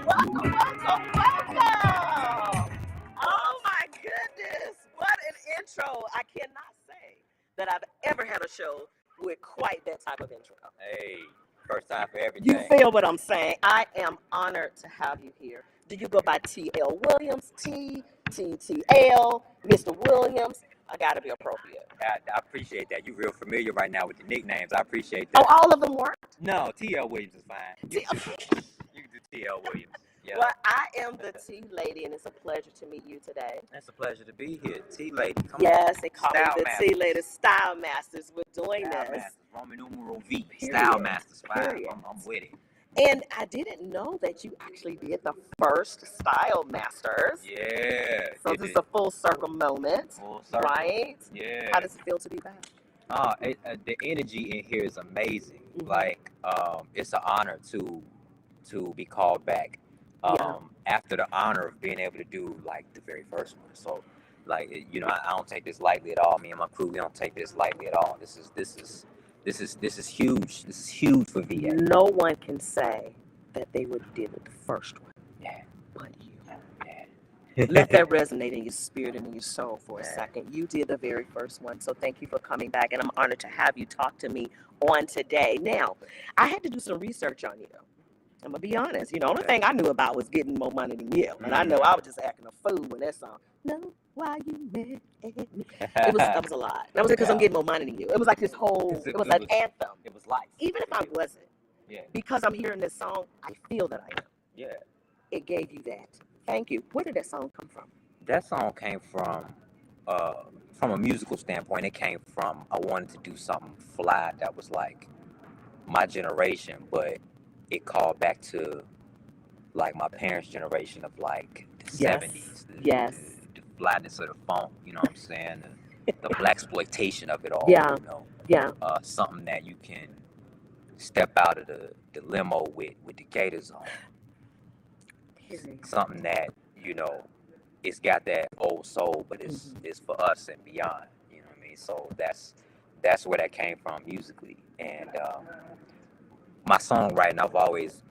Welcome, welcome, welcome! Oh my goodness, what an intro. I cannot say that I've ever had a show with quite that type of intro. Hey, first time for everything. You feel what I'm saying? I am honored to have you here. Do you go by T.L. Williams, T.T.L., Mr. Williams? I gotta be appropriate. I appreciate that. You're real familiar right now with the nicknames. I appreciate Oh, that. all of them work? No, T.L. Williams is fine. You can do T.L. Williams. Yeah. Well, I am the T Lady, and it's a pleasure to meet you today. It's a pleasure to be here. T Lady. Come Yes, on. they call me the T Lady. Style Masters. We're doing Style this. Masters. Roman numeral V. Period. Style Masters. Fine. Period. I'm with it. And I didn't know that you actually did the first Style Masters. Yeah. So this is a full circle moment. Full circle. Right? Yeah. How does it feel to be back? The energy in here is amazing. Mm-hmm. Like, it's an honor to be called back. After the honor of being able to do like the very first one. So, like, you know, I don't take this lightly at all. Me and my crew, we don't take this lightly at all. This is huge. This is huge for VA. No one can say that they would have did it the first one. Yeah. But you. Yeah. Let that resonate in your spirit and in your soul for a second. You did the very first one, so thank you for coming back, and I'm honored to have you talk to me on today. Now, I had to do some research on you. I'm gonna be honest. You know, the only thing I knew about was getting more money than you, and I know I was just acting a fool when that song. No, why you mad at me? That was a lot. That was because I'm getting more money than you. It was like this whole. It was an anthem. It was life. Even if I wasn't. Yeah. Because I'm hearing this song, I feel that I am. Yeah. It gave you that. Thank you. Where did that song come from? That song came from a musical standpoint. It came from I wanted to do something fly that was like my generation, but it called back to like my parents' generation of like the 70s. The flatness of the funk, you know what I'm saying? The black exploitation of it all. Yeah. You know? Yeah. Something that you can step out of the limo with the gators on. Something that, you know, it's got that old soul, but it's for us and beyond. You know what I mean? So that's where that came from musically. And my songwriting, I've always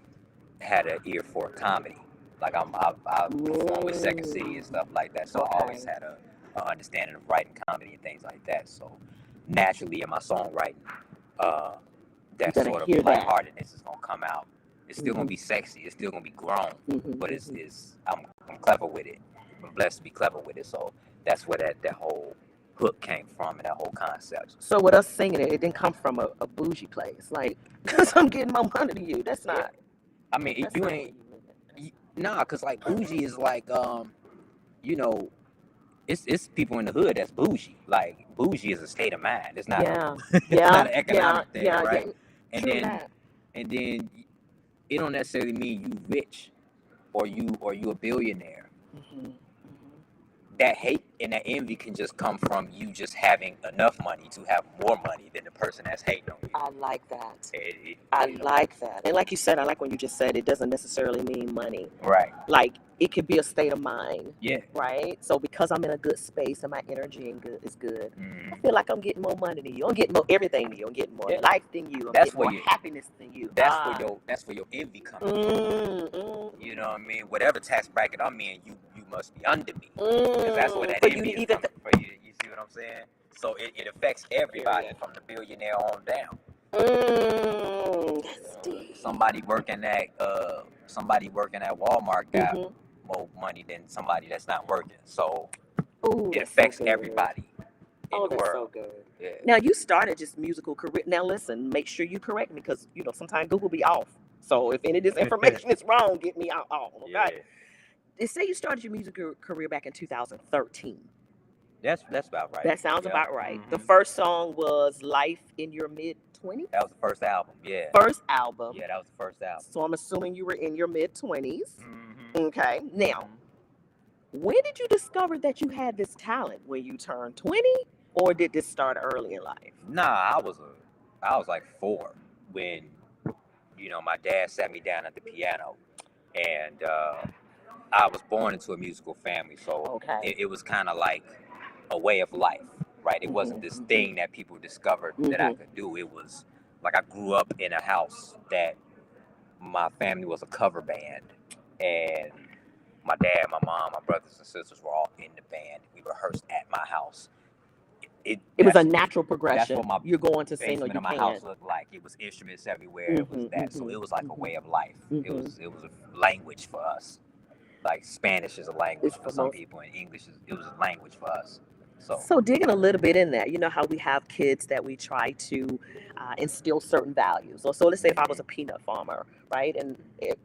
had an ear for comedy. Like I perform with Second City and stuff like that. So I always had a understanding of writing comedy and things like that. So naturally in my songwriting, that sort of lightheartedness is gonna come out. It's still gonna be sexy. It's still gonna be grown, but I'm clever with it. I'm blessed to be clever with it. So that's where that whole hook came from and that whole concept. So with us singing it, it didn't come from a bougie place. Like, because I'm getting more money than you. That's not. I mean, you ain't. Nah, cause like bougie is like, you know, it's people in the hood that's bougie. Like bougie is a state of mind. It's not. It's not an economic thing, right? And then. It don't necessarily mean you rich or you a billionaire. That hate and that envy can just come from you just having enough money to have more money than the person that's hating on you. I like that. I like that. And like you said, I like when you just said it doesn't necessarily mean money. Right. Like it could be a state of mind. Yeah. Right? So because I'm in a good space and my energy is good, I feel like I'm getting more money than you. I'm getting more everything than you. I'm getting more life than you. I'm getting more happiness than you. That's where your envy comes from. You know what I mean? Whatever tax bracket I'm in, you must be under me. Because that's where that envy is coming from. You see what I'm saying? So it affects everybody from the billionaire on down. Somebody working at Walmart got more money than somebody that's not working. So it affects everybody in Oh, the that's so world. good. Yeah. Now you started just musical career. Now listen, make sure you correct me because sometimes Google be off. So if any of this information is wrong, get me out. Okay. Yeah. They say you started your music career back in 2013. That's about right. That sounds Yep. about right. The Mhm. first song was "Life in Your Mid 20s." That was the first album. Yeah. First album. Yeah, that was the first album. So I'm assuming you were in your mid 20s. Mhm. Okay. Now, when did you discover that you had this talent? When you turned 20, or did this start early in life? Nah, I was like 4 when my dad sat me down at the piano, and I was born into a musical family, so Okay. it was kind of like a way of life, right? It wasn't this thing that people discovered that I could do. It was like I grew up in a house that my family was a cover band, and my dad, my mom, my brothers and sisters were all in the band. We rehearsed at my house. It was a that's natural progression. what my You're going to sing or basement you of my can. house looked like. It was instruments everywhere. It was that. So it was like a way of life. It was a language for us. Like Spanish is a language It's for for some most- people, and English it was a language for us. So digging a little bit in that, you know how we have kids that we try to instill certain values. So let's say if I was a peanut farmer, right, and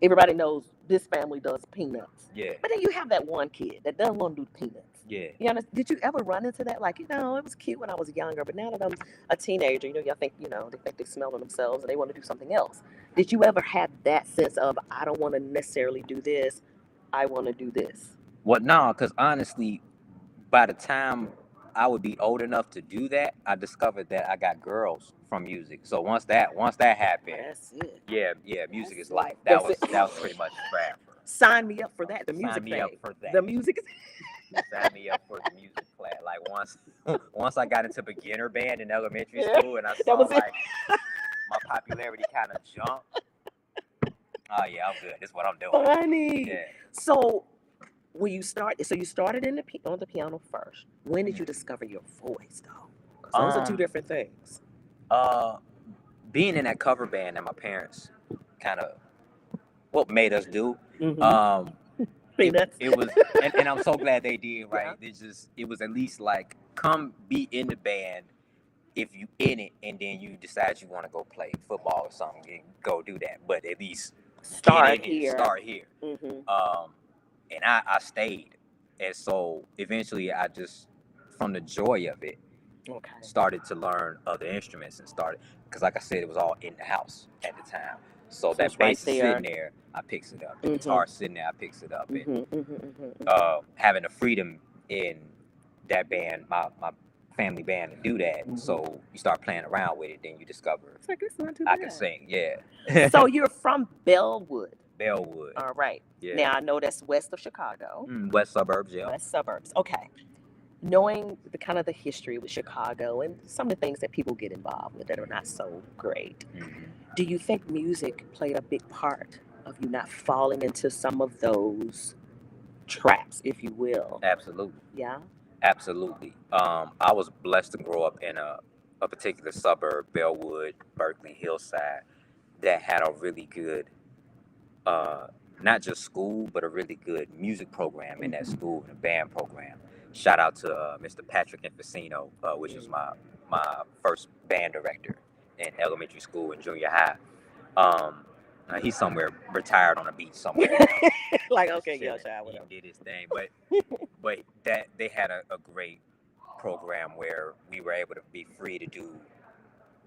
everybody knows this family does peanuts. Yeah. But then you have that one kid that doesn't want to do peanuts. Yeah. You know, did you ever run into that? Like, it was cute when I was younger, but now that I'm a teenager, y'all think, they think they smell themselves and they want to do something else. Did you ever have that sense of, I don't want to necessarily do this, I want to do this? Well, no, because honestly, by the time I would be old enough to do that, I discovered that I got girls from music. So once that happened, That's it. yeah, music is life. That's That was pretty much forever. Sign me up for that. The music Sign me thing. up for that. The music is. Sign me up for the music class. Like once I got into beginner band in elementary Yeah, school, and I that saw was it. like my popularity kind of jump. Oh yeah, I'm good. This is what I'm doing. Funny. Yeah. So when you started, you started on the piano first. When did you discover your voice, though? 'Cause those are two different things. Being in that cover band that my parents kind of made us do. Peanuts. It was, and I'm so glad they did. Right, Yeah. it was at least like, come be in the band if you in it, and then you decide you want to go play football or something, and go do that. But at least Start here. Start here. And I stayed, and so eventually I just, from the joy of it, started to learn other instruments and because like I said, it was all in the house at the time. So that bass is sitting there, I picks it up. The guitar sitting there, I picks it up. And having the freedom in that band, my family band, to do that. So you start playing around with it, then you discover It's like, it's not too I bad. can sing. Yeah. So you're from Bellwood. Bellwood. All right. Yeah. Now I know that's west of Chicago. West Suburbs, yeah. West Suburbs. Okay. Knowing the kind of the history with Chicago and some of the things that people get involved with that are not so great, do you think music played a big part of you not falling into some of those traps, if you will? Absolutely. Yeah. Absolutely. I was blessed to grow up in a particular suburb, Bellwood, Berkeley, Hillside, that had a really good, not just school, but a really good music program in that school, and a band program. Shout out to Mr. Patrick Infacino, which was my first band director in elementary school and junior high. He's somewhere retired on a beach somewhere. Like, okay, Chilling. yeah, child, whatever. He did his thing, but that they had a great program where we were able to be free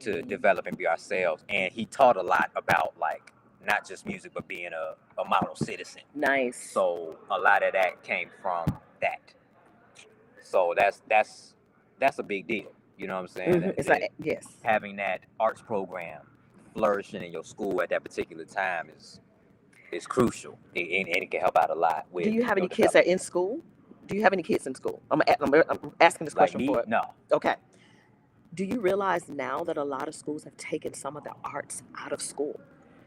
to develop and be ourselves. And he taught a lot about, like, not just music, but being a model citizen. Nice. So a lot of that came from that. So that's a big deal. You know what I'm saying? It's like, yes. Having that arts program flourishing in your school at that particular time is crucial, and it can help out a lot. With, do you have any kids that are in school? Do you have any kids in school? I'm asking this question like me? for it. No. Okay. Do you realize now that a lot of schools have taken some of the arts out of school?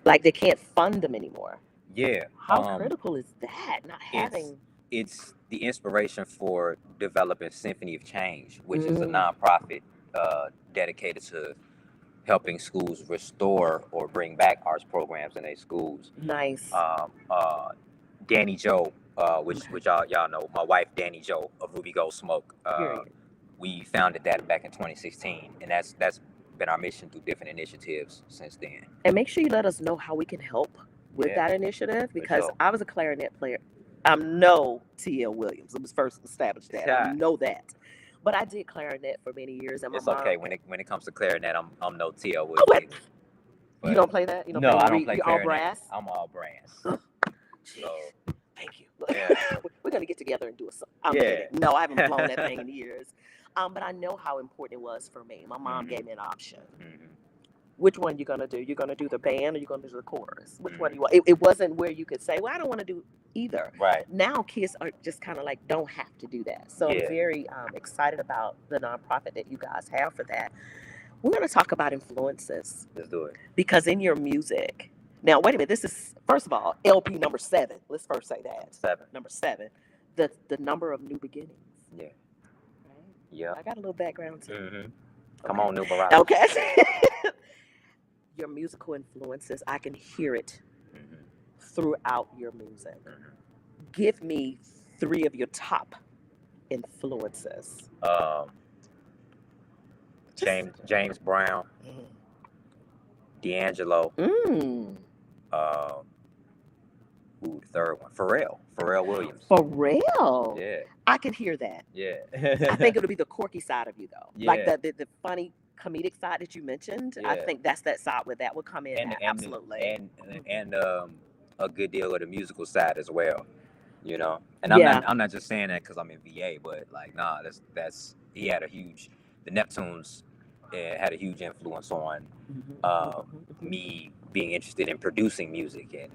Like, they can't fund them anymore. Yeah. How critical is that? Not having. It's the inspiration for developing Symphony of Change, which is a nonprofit dedicated to helping schools restore or bring back arts programs in their schools. Nice. Danny Joe, which y'all know, my wife Danny Joe of Ruby Gold Smoke, we founded that back in 2016, and that's been our mission through different initiatives since then. And make sure you let us know how we can help with that initiative, because I was a clarinet player. I'm no T.L. Williams. It was first established that. I know that. But I did clarinet for many years. And my mom, okay. When it comes to clarinet, I'm no T.L. Williams. Either. You don't play that? You don't I don't play clarinet. All brass? I'm all brass. So thank you. Yeah. We're gonna get together and do a song. I'm kidding. No, I haven't blown that thing in years. But I know how important it was for me. My mom gave me an option. Which one you gonna do? You're gonna do the band, or you're gonna do the chorus? Which one do you want? It wasn't where you could say, well, I don't want to do either. Right. Now kids are just kind of like, don't have to do that. So I'm very excited about the nonprofit that you guys have for that. We're gonna talk about influences. Let's do it. Because in your music, now wait a minute, this is, first of all, LP number 7. Let's first say that. 7. Number 7. The number of new beginnings. Yeah. Right? Yeah. I got a little background too. Come on, New Barrage. Okay. Your musical influences, I can hear it throughout your music. Give me 3 of your top influences. James Brown, D'Angelo. The third one, Pharrell Williams. Pharrell. Yeah. I can hear that. Yeah. I think it'll be the quirky side of you though. Yeah. Like the funny comedic side that you mentioned. Yeah. I think that's that side where that would come in. Absolutely. And a good deal of the musical side as well. You know. And I'm not just saying that because I'm in VA, but like that's he had the Neptunes had a huge influence on me being interested in producing music, and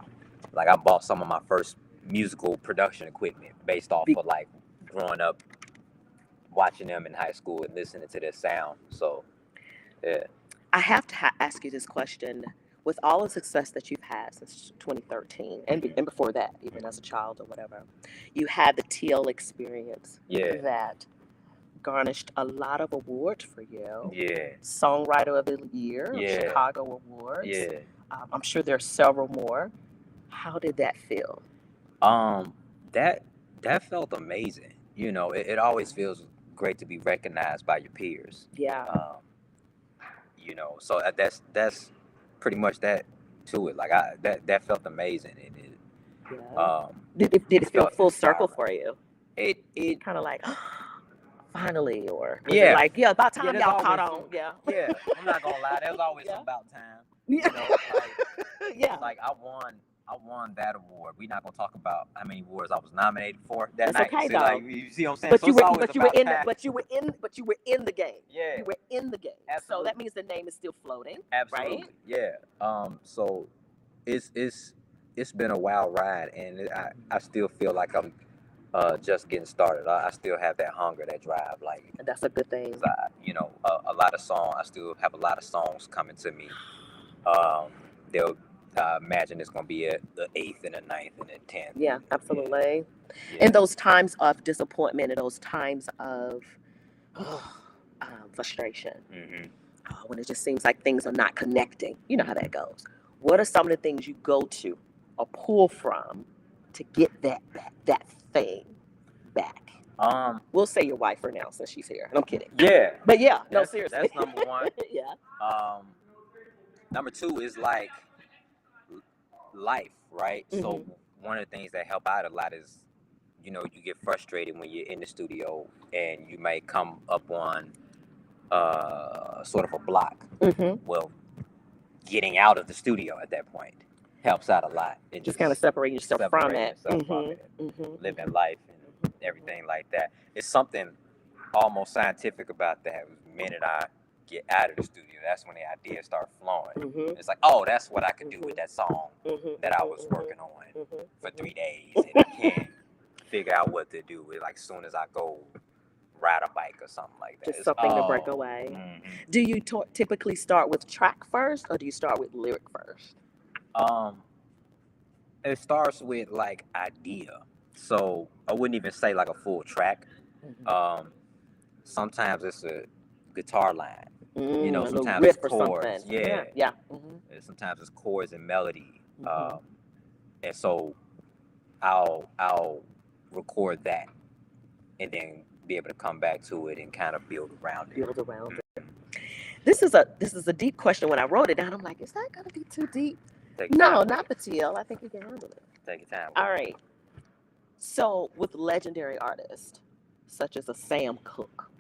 like I bought some of my first musical production equipment based off of like growing up watching them in high school and listening to their sound. So yeah, I have to ask you this question. With all the success that you've had since 2013 and before that, even as a child or whatever, you had the TL experience that garnished a lot of awards for you. Yeah. Songwriter of the Year, Chicago Awards. Yeah. I'm sure there are several more. How did that feel? That felt amazing. You know, it always feels great to be recognized by your peers. Yeah. You know, so that's pretty much that to it. Like that felt amazing. Did it feel full circle for you? It kind of like finally, or was it like about time y'all caught on. Yeah. I'm not gonna lie. There's always some about time. You know, like, like I won that award. We're not gonna talk about how many awards I was nominated for that night. Okay, see, though. like, you see what I'm saying? But you were in the game. Yeah. You were in the game. Absolutely. So that means the name is still floating. Absolutely. Right? Yeah. So it's been a wild ride, and I still feel like I'm just getting started. I still have that hunger, that drive. Like, and that's a good thing. You know, a lot of songs. I still have a lot of songs coming to me. They'll imagine it's going to be the 8th and the 9th and the 10th. Yeah, absolutely. Yeah. In those times of disappointment, in those times of frustration, when it just seems like things are not connecting, you know how that goes. What are some of the things you go to or pull from to get that thing back? We'll say your wife for now since she's here. And I'm kidding. Yeah. But no, seriously. That's number 1. Yeah. Number 2 is like life, right? So one of the things that help out a lot is, you know, you get frustrated when you're in the studio and you may come up on sort of a block. Well, getting out of the studio at that point helps out a lot. It just kind of separate yourself from it. Living life and everything like that. It's something almost scientific about that. The minute I get out of the studio, that's when the ideas start flowing. It's like, oh, that's what I could do with that song that I was working on for 3 days, and I can't figure out what to do with, like, as soon as I go ride a bike or something like that. Just something to break away. Do you typically start with track first, or do you start with lyric first? It starts with like idea, so I wouldn't even say like a full track. Sometimes it's a guitar line. You know, sometimes it's chords. Yeah. Sometimes it's chords and melody. And so I'll record that and then be able to come back to it and kind of build around it. Build around it. This is a deep question. When I wrote it down, I'm like, is that gonna be too deep? No, not the TL. I think you can handle it. Take your time. All right. So with legendary artists such as a Sam Cooke,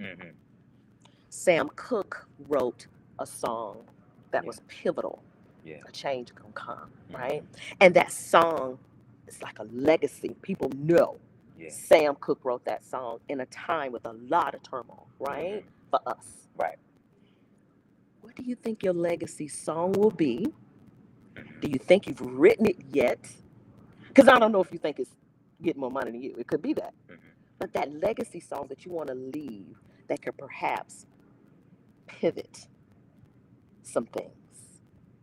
Sam Cooke wrote a song that was pivotal. A change gonna come, right? And that song is like a legacy. People know Sam Cooke wrote that song in a time with a lot of turmoil, right? For us. Right. What do you think your legacy song will be? Do you think you've written it yet? Because I don't know if you think it's getting more money than you. It could be that. But that legacy song that you want to leave that could perhaps pivot some things.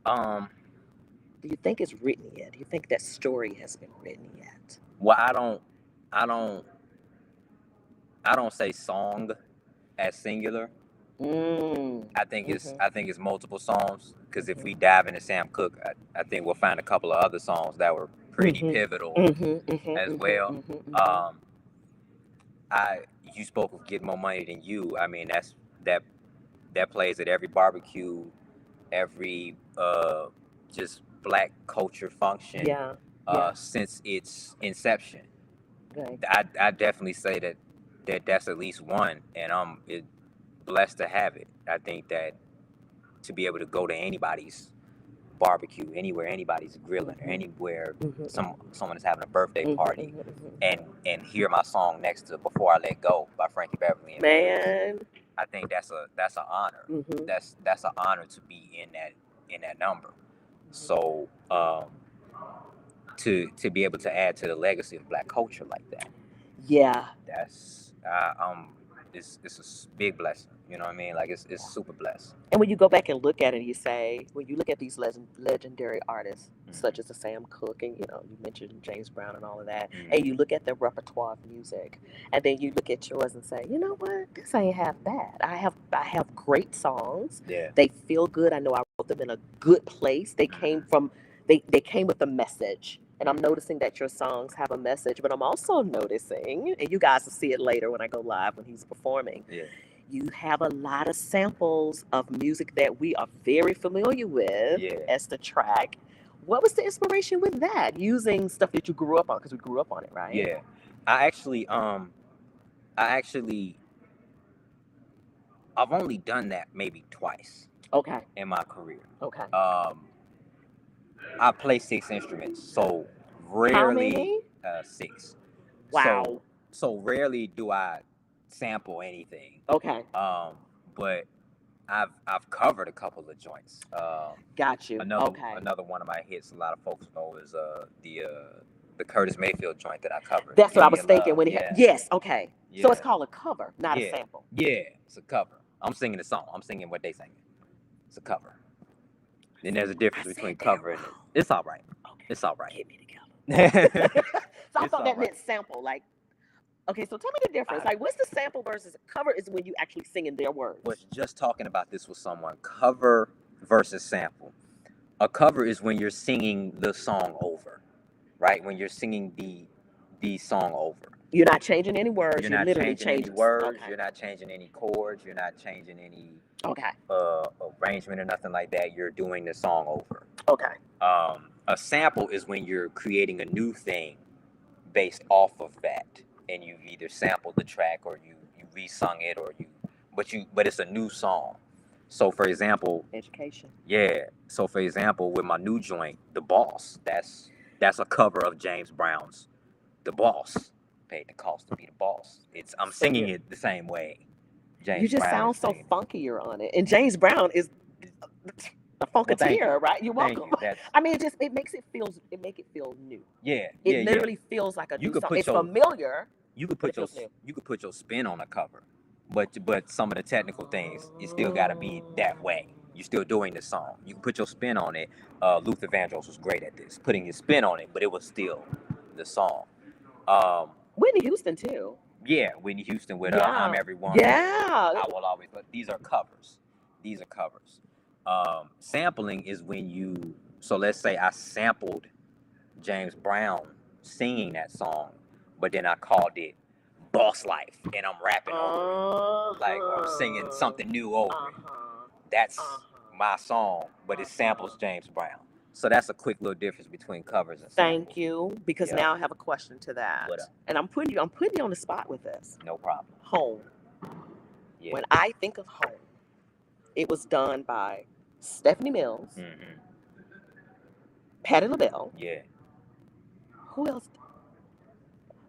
Do you think it's written yet? Do you think that story has been written yet? Well, I don't say song as singular. I think it's multiple songs, because if we dive into Sam Cooke, I think we'll find a couple of other songs that were pretty pivotal as well. You spoke of Getting More Money Than You. I mean, that plays at every barbecue, every just black culture function since its inception. I definitely say that's at least one, and I'm blessed to have it. I think that to be able to go to anybody's barbecue, anywhere anybody's grilling, or anywhere someone is having a birthday party, and hear my song next to Before I Let Go by Frankie Beverly and Man, I think that's an honor. That's an honor to be in that number. So to be able to add to the legacy of black culture like that, that's it's a big blessing. You know what I mean? Like it's super blessed. And when you go back and look at it, you say, when you look at these legendary artists such as a Sam Cooke, and you mentioned James Brown and all of that, and you look at their repertoire of music, and then you look at yours and say, you know what, this ain't half bad. I have great songs. They feel good. I know I wrote them in a good place. They came from they came with a message. And I'm noticing that your songs have a message, but I'm also noticing, and you guys will see it later when I go live when he's performing. You have a lot of samples of music that we are very familiar with as the track. What was the inspiration with that? Using stuff that you grew up on, because we grew up on it, right? Yeah, I've only done that maybe twice. Okay. In my career. Okay. I play 6 instruments, so rarely. How many? 6. Wow. So rarely do I sample anything. Okay. But I've covered a couple of joints. Got you. Another one of my hits, a lot of folks know, is the Curtis Mayfield joint that I covered. That's what I was thinking when yes. Okay. Yeah. So it's called a cover, not a sample. Yeah, it's a cover. I'm singing the song. I'm singing what they singing. It's a cover. Then there's a difference between cover and it's all right. Okay. It's all right. Get me together. So I thought that meant sample. Like, okay, so tell me the difference. Like, what's the sample versus cover? Is when you actually singing their words. Was just talking about this with someone. Cover versus sample. A cover is when you're singing the song over, right? When you're singing the song over. You're not changing any words. You're not literally changing any words. Okay. You're not changing any chords. You're not changing any arrangement or nothing like that. You're doing the song over. Okay. A sample is when you're creating a new thing based off of that, and you either sampled the track or you resung it but it's a new song. So for example, education. Yeah. So for example, with my new joint, The Boss, that's a cover of James Brown's The Boss. Paid the cost to be the boss. I'm singing it the same way. James you just Brown sound so funkier on it, and James Brown is a funketeer, right? You're welcome. I mean, it makes it feel new. Yeah, it literally feels like a new song. It's familiar. You could put your spin on a cover, but some of the technical things, it still got to be that way. You're still doing the song. You can put your spin on it. Luther Vandross was great at this, putting his spin on it, but it was still the song. Whitney Houston too. Yeah, Whitney Houston with I'm Every Woman. Yeah. I Will Always, but these are covers. Sampling is when so let's say I sampled James Brown singing that song, but then I called it Boss Life and I'm rapping over it, like, or I'm singing something new over it. That's my song, but it samples James Brown. So that's a quick little difference between covers and samples. Thank you, because now I have a question to that. What up? And I'm putting you on the spot with this. No problem. Home. Yeah. When I think of Home, it was done by Stephanie Mills, Patti LaBelle. Yeah. Who else?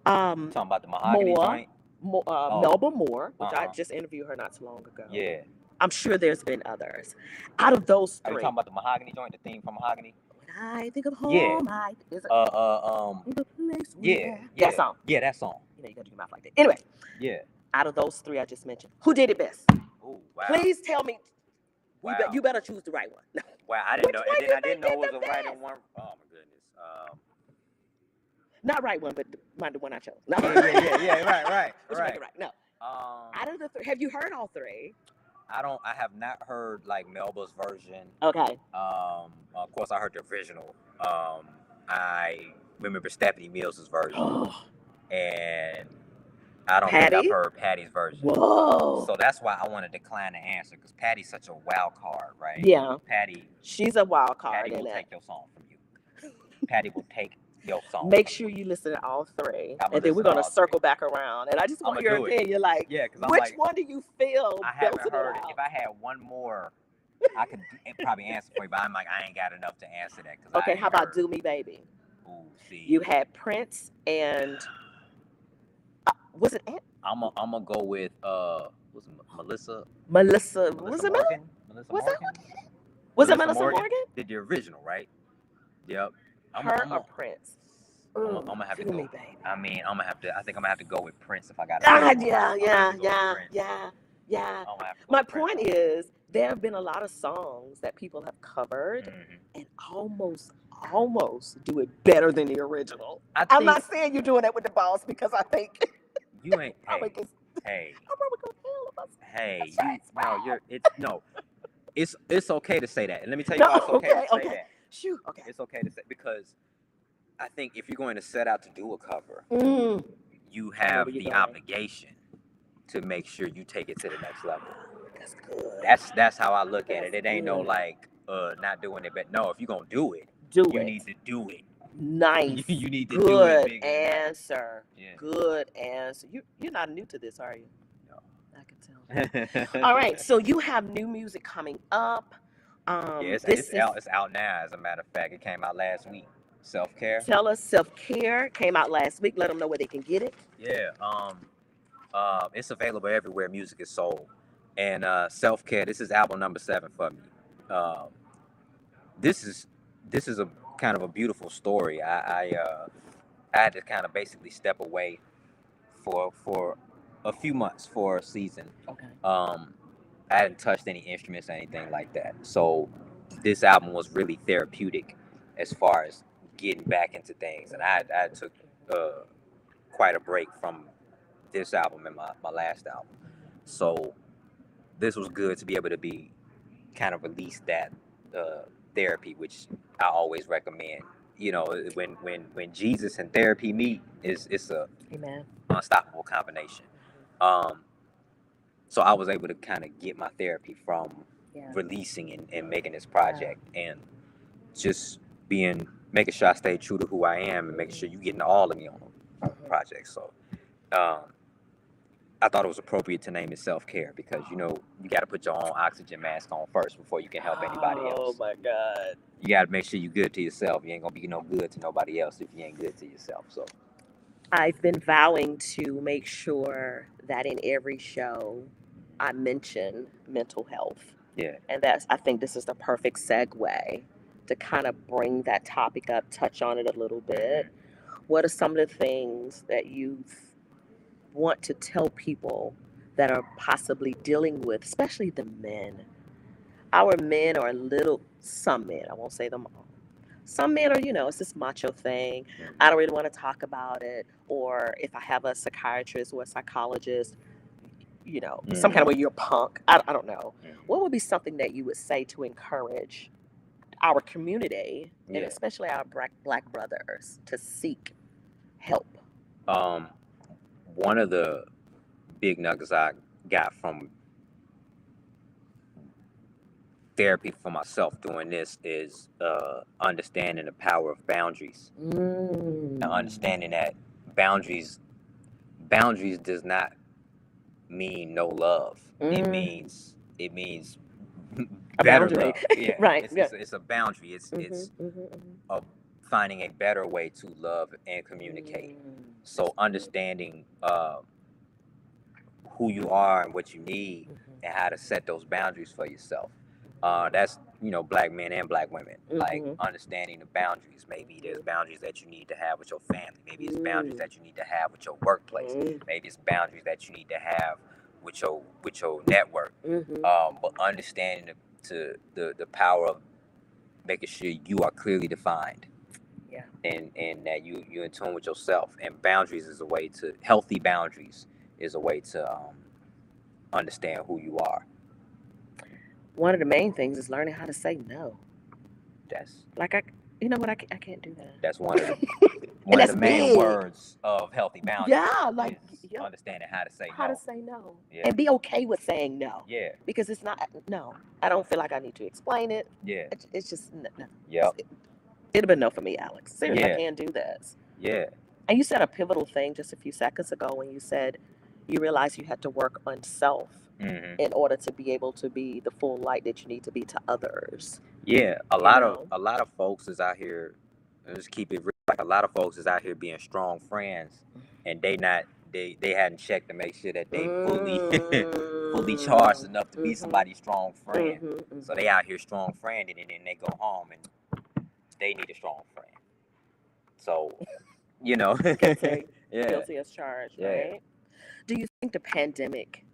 Talking about the Mahogany joint? Melba Moore, which I just interviewed her not too long ago. Yeah. I'm sure there's been others. Out of those three. Are you talking about the Mahogany joint, the theme from Mahogany? When I think of Home, Yeah. That song. Yeah, that song. You know, you gotta do your mouth like that. Anyway. Yeah. Out of those three I just mentioned, who did it best? Oh, wow. Please tell me. Wow. You better choose the right one. No. Wow, I didn't know. And then I didn't know it was a right and one. Oh my goodness. Not right one, but the one I chose. No. Yeah. Right. No. Out of the three, have you heard all three? I have not heard like Melba's version. Okay. Of course I heard the original. I remember Stephanie Mills' version. And I don't think I've heard Patty's version. Whoa. So that's why I want to decline the answer, because Patty's such a wild card, right? Yeah. Patty. She's a wild card. Patty will take your song from you. Patty will take your song. Make sure you listen to all three, and then we're gonna circle back around. And I just want your opinion. Like, which one do you feel? I haven't heard it. If I had one more, I could probably answer for you, but I'm like, I ain't got enough to answer that. Okay, how about Do Me Baby? Ooh, see. You had Prince and was it? I'm gonna go with was it Melissa? Melissa Morgan? Was it Melissa Morgan? Did the original, right? Yep. Or Prince? I'm gonna have to go. I think I'm gonna have to go with Prince if I got. Yeah. My point is, there have been a lot of songs that people have covered and almost do it better than the original. I'm not saying you're doing that with the boss, because I think you ain't. It's okay to say that, and let me tell you why it's okay to say that. Shoot, okay. It's okay to say, because I think if you're going to set out to do a cover, you have the obligation to make sure you take it to the next level. That's good. That's how I look at it. It ain't no like not doing it, but no, if you're gonna do it, you need to do it. Nice. You need to do it. Good answer. Yeah. Good answer. You're not new to this, are you? No. I can tell. All right. So you have new music coming up. It's out now. As a matter of fact, it came out last week. Self-Care. Tell us. Self-Care came out last week. Let them know where they can get it. Yeah. It's available everywhere music is sold. And Self-Care. This is album number 7 for me. This is a kind of a beautiful story. I had to kind of basically step away for a few months, for a season. Okay. I hadn't touched any instruments or anything like that. So this album was really therapeutic as far as getting back into things. And I took quite a break from this album and my last album. So this was good to be able to be kind of release that therapy, which I always recommend. You know, when Jesus and therapy meet, it's a Amen. Unstoppable combination. So I was able to kind of get my therapy from releasing and making this project, and just making sure I stay true to who I am, and making sure you getting all of me on the project. So I thought it was appropriate to name it Self-Care, because you got to put your own oxygen mask on first before you can help anybody else. Oh my God. You got to make sure you're good to yourself. You ain't gonna be no good to nobody else if you ain't good to yourself. So I've been vowing to make sure that in every show I mention mental health. Yeah. And I think this is the perfect segue to kind of bring that topic up, touch on it a little bit. What are some of the things that you want to tell people that are possibly dealing with, especially the men? Our men are some men, I won't say them all. Some men are, it's this macho thing. I don't really want to talk about it. Or if I have a psychiatrist or a psychologist, some kind of way you're a punk. I don't know. What would be something that you would say to encourage our community, and especially our black brothers, to seek help? one of the big nuggets I got from therapy for myself doing this is understanding the power of boundaries. And understanding that boundaries does not mean no love. It means a better boundary. love. Yeah, Right. It's a boundary. It's a finding a better way to love and communicate. So understanding who you are and what you need and how to set those boundaries for yourself. That's black men and black women, like understanding the boundaries. Maybe there's boundaries that you need to have with your family. Maybe it's boundaries that you need to have with your workplace. Maybe it's boundaries that you need to have with your network. But understanding the power of making sure you are clearly defined. Yeah. And that you're in tune with yourself. And boundaries is a way to healthy boundaries is a way to understand who you are. One of the main things is learning how to say no. That's like you know what, I can't do that. That's one of the main words of healthy boundaries. Yeah, like understanding how to say how no. to say no. Yeah. And be okay with saying no. Yeah. Because it's not no. I don't feel like I need to explain it. Yeah. It's just no. Yep. It'd have been no for me, Alex. Seriously, Yeah. I can't do this. Yeah. And you said a pivotal thing just a few seconds ago when you said you realized you had to work on self in order to be able to be the full light that you need to be to others. Yeah, a lot of folks is out here. Let's keep it real. Like a lot of folks is out here being strong friends, and they hadn't checked to make sure that they fully charged enough to be somebody's strong friend. So they out here strong friending, and then they go home and they need a strong friend. So, Guilty. Yeah. Guilty as charged, right? Do you think the pandemic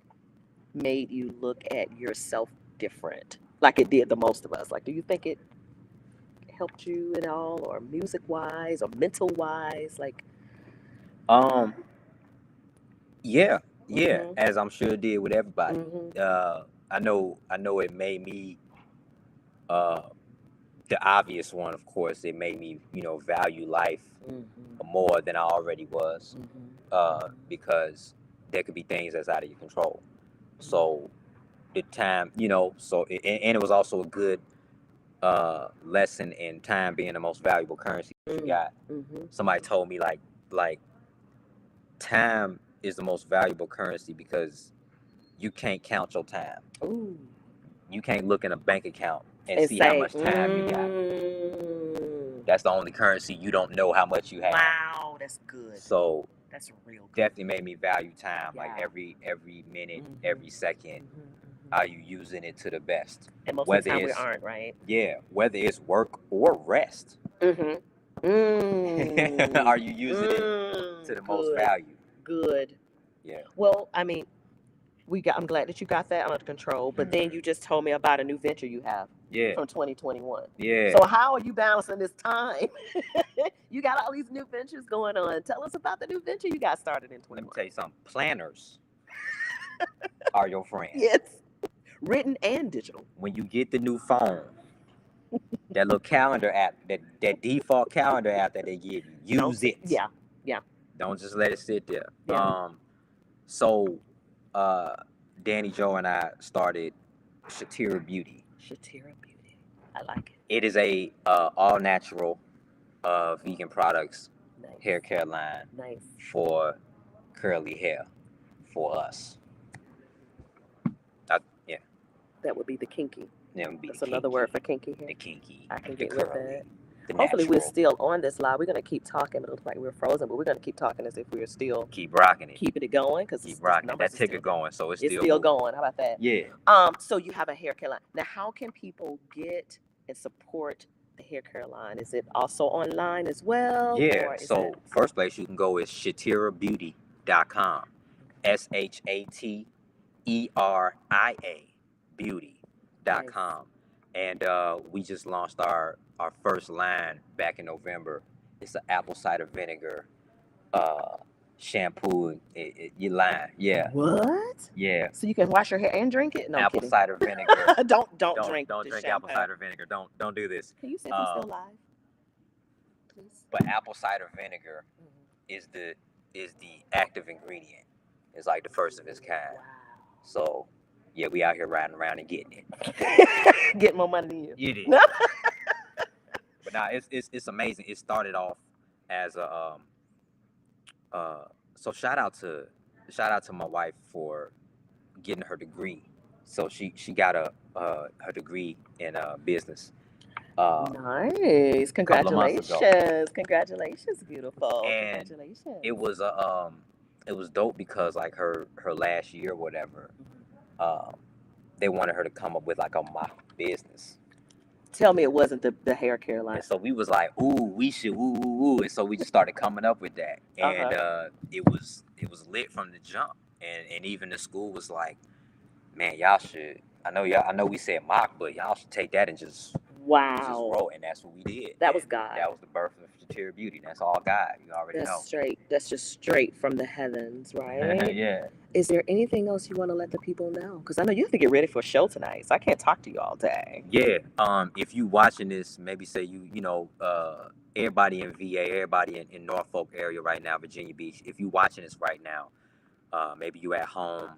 made you look at yourself different, like it did the most of us? Like, do you think it helped you at all, or music wise, or mental wise? Like, yeah, as I'm sure it did with everybody. I know it made me the obvious one, of course. It made me value life more than I already was, because there could be things that's out of your control. So the time, and it was also a good lesson in time being the most valuable currency that you got. Somebody told me like time is the most valuable currency because you can't count your time. Ooh. You can't look in a bank account and see how much time you got. That's the only currency. You don't know how much you have. Wow, that's good. So that's real good. Definitely made me value time. Like every minute, every second, are you using it to the best? And most of the time we aren't, right? Yeah, whether it's work or rest. Are you using it to the most value? Good. Yeah. Well, I mean, I'm glad that you got that under control. But then you just told me about a new venture you have. Yeah. From 2021. Yeah. So how are you balancing this time? You got all these new ventures going on. Tell us about the new venture you got started in 2021. Let me tell you something. Planners are your friends. Yes. Written and digital. When you get the new phone, that little calendar app, that default calendar app that they give you, use it. Yeah. Don't just let it sit there. Yeah. So Danny Joe and I started Shatira Beauty. Shatira Beauty. I like it. It is a all natural vegan products hair care line for curly hair for us. Yeah. That would be the kinky. That would be That's another word for kinky hair. The kinky. I can the get curly, with that. natural. Hopefully we're still on this live. We're going to keep talking. It looks like we're frozen, but we're going to keep talking as if we're still keep rocking it. Keeping it going, because keep rocking it. That ticker going, so it's still going. How about that? Yeah. So you have a hair care line. Now, how can people get and support the hair care line? Is it also online as well? Yeah. So first place you can go is shatirabeauty.com. SHATERIA beauty.com. And we just launched our first line back in November. It's an apple cider vinegar shampoo. You lying? Yeah. What? Yeah. So you can wash your hair and drink it? No, apple cider vinegar. don't drink. Don't drink apple cider vinegar. Don't do this. Can you say we're still live, please? But apple cider vinegar is is the active ingredient. It's like the first of its kind. Wow. So yeah, we out here riding around and getting it. Getting more money than you. You did. But nah, it's amazing. It started off as a so shout out to my wife for getting her degree. So she got her degree in business. Nice. Couple of months ago. Congratulations, beautiful. And Congratulations. it was it was dope because like her last year or whatever, they wanted her to come up with like a mock business. Tell me it wasn't the hair care line. And so we was like, ooh, we should ooh. And so we just started coming up with that. And it was lit from the jump. And even the school was like, man, y'all should, I know we said mock, but y'all should take that and just roll. And that's what we did. That was God. That was the birth of Satira Beauty. That's all God. You already know. That's just straight from the heavens, right? Yeah. Is there anything else you want to let the people know? Because I know you have to get ready for a show tonight, so I can't talk to you all day. Yeah. If you watching this, maybe say you know, everybody in VA, everybody in Norfolk area right now, Virginia Beach. If you watching this right now, maybe you at home,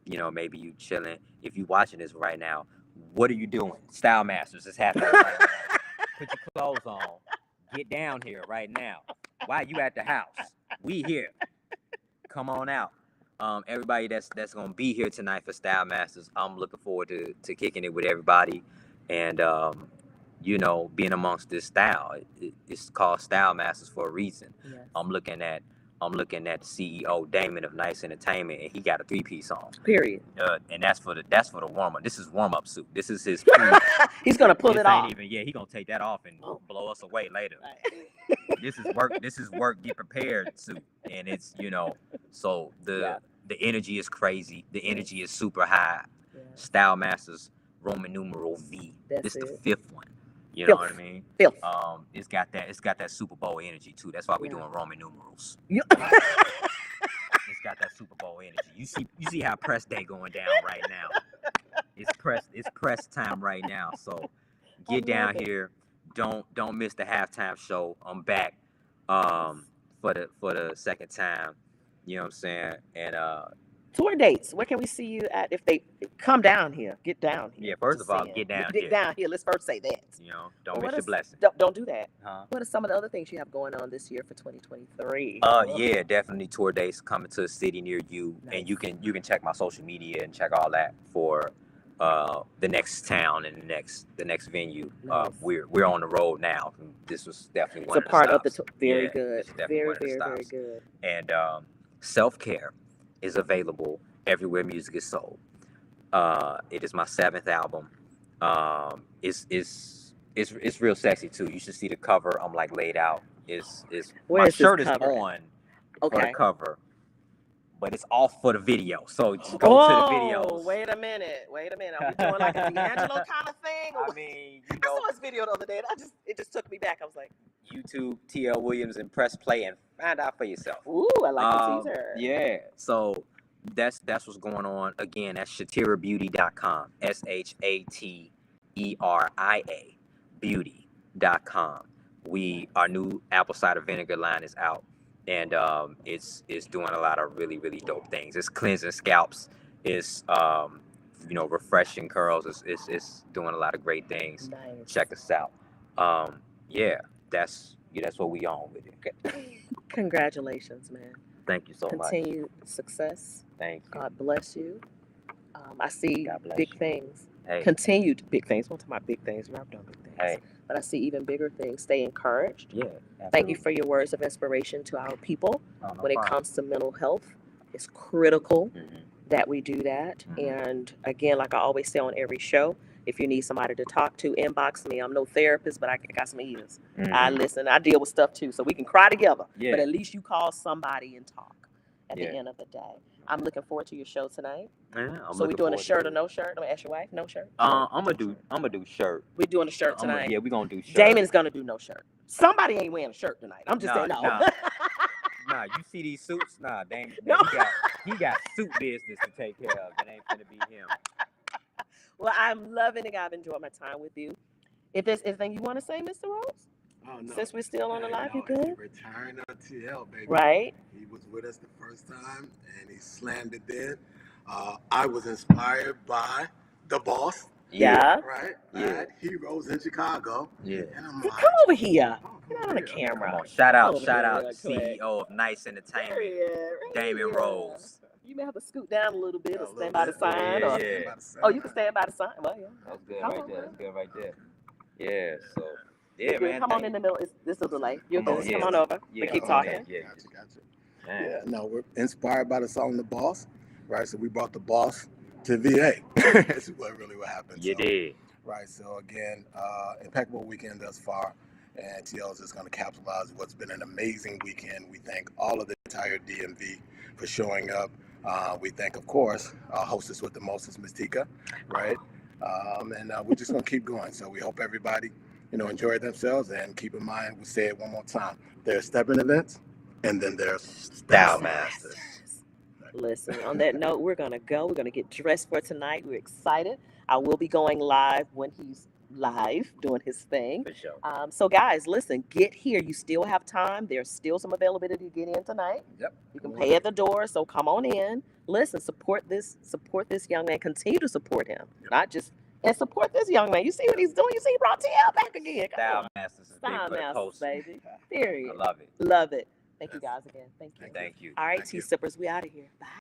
you know, maybe you chilling. If you watching this right now, what are you doing? Style Masters is happening right now. Put your clothes on. Get down here right now. Why you at the house? We here. Come on out. Everybody that's gonna be here tonight for Style Masters, I'm looking forward to kicking it with everybody, and you know, being amongst this style. It's called Style Masters for a reason. Yes. I'm looking at the CEO Damon of Nice Entertainment, and he got a 3-piece on. Period. And that's for the warm up. This is warm up suit. This is his. He's gonna pull it off. He gonna take that off and blow us away later. This is work. This is work. Get prepared suit, and it's, you know, so the energy is crazy. The energy is super high. Yeah. Style Masters Roman numeral V. This is the 5th one. You know what I mean? It's got that Super Bowl energy too. That's why we're doing Roman numerals. It's got that Super Bowl energy. You see how press day going down right now. It's press time right now. So get down here. Don't miss the halftime show. I'm back for the second time. You know what I'm saying? And tour dates. Where can we see you at if they come down here? Get down here. Yeah, first of all, get down here. Get down here. Let's first say that. You know, don't miss your blessing. Don't do that. Huh? What are some of the other things you have going on this year for 2023? Yeah, definitely tour dates coming to a city near you. Nice. And you can check my social media and check all that for the next town and the next venue. Nice. We're on the road now. This was definitely one of the part stops. of the very good. Very good. And Self-Care is available everywhere music is sold. It is my 7th album. It's real sexy too. You should see the cover. I'm like laid out. My shirt is on for the cover, but it's off for the video. So just go to the videos. Wait a minute. Are we doing like a D'Angelo kind of thing? I mean, you know, I saw this video the other day, and it just took me back. I was like, YouTube TL Williams and press play and find out for yourself. Ooh, I like the teaser. Yeah. So that's what's going on. Again, that's ShatiraBeauty.com. SHATERIA beauty.com. Our new apple cider vinegar line is out, and it's doing a lot of really, really dope things. It's cleansing scalps. It's you know, refreshing curls. It's doing a lot of great things. Nice. Check us out. That's what we on with it. Congratulations, man. Thank you so much. Continued success. Thank you. God bless you. I see big things. Hey. Continued big things. One of my big things. I've done big things. Hey. But I see even bigger things. Stay encouraged. Yeah. Absolutely. Thank you for your words of inspiration to our people. It comes to mental health, it's critical that we do that. And again, like I always say on every show, if you need somebody to talk to, inbox me. I'm no therapist, but I got some ears. I listen. I deal with stuff too, so we can cry together. Yeah. But at least you call somebody and talk at the end of the day. I'm looking forward to your show tonight. Yeah, so we doing a shirt or no shirt? I'm gonna ask your wife. No shirt. I'm gonna do shirt. We're doing a shirt tonight. We're gonna do shirt. Damon's gonna do no shirt. Somebody ain't wearing a shirt tonight. I'm just saying no. Nah, you see these suits? Nah, Damon. He got suit business to take care of. It ain't gonna be him. Well, I'm loving it. I've enjoyed my time with you. If there's anything you want to say, Mr. Rose? Oh no. Since we're still on the live, you No, good? return TL, baby. Right. He was with us the first time, and he slammed it then. I was inspired by the boss, Yeah. right? Yeah. At Heroes in Chicago. Yeah. And I'm Come like, over here. oh, Get come on the here. camera. Come on, shout out, Over here real quick. CEO of Nice There he Entertainment, is, right Damon here. Rose. You may have to scoot down a little bit Yeah, or a stand little by the bit. sign. Yeah, Or... yeah. Stand by the Oh, you side. can stand by the sign. Well, yeah. That's good Come right on, there. man. That's good right there. Yeah. So You're yeah, good. man. Come on in the middle. This is the light. You're Come on, good. yeah. Come on over. Yeah, We keep come on talking. in. Yeah. Gotcha. Man. Yeah, no, we're inspired by the song The Boss, right? So we brought the boss to VA. That's what happened. You So, did. right. So again, impeccable weekend thus far. And TL is just going to capitalize what's been an amazing weekend. We thank all of the entire DMV for showing up. We thank, of course, our hostess with the mostest, Miss Tika, right? And we're just going to keep going. So we hope everybody, enjoy themselves. And keep in mind, we say it one more time. There's stepping events, and then there's Style Masters. Listen, on that note, we're going to go. We're going to get dressed for tonight. We're excited. I will be going live when he's live doing his thing. For sure. So, guys, listen, get here. You still have time. There's still some availability to get in tonight. Yep. You can pay at the door, so come on in. Listen, support this young man. Continue to support him. Not just... And support this young man. You see what he's doing? You see he brought TL back again. Style Masters is big Style for the Masters, post. baby. Period. I love it. Love it. Thank you guys again. Thank you. Thank you. All right, Thank you. T-Sippers, we out of here. Bye.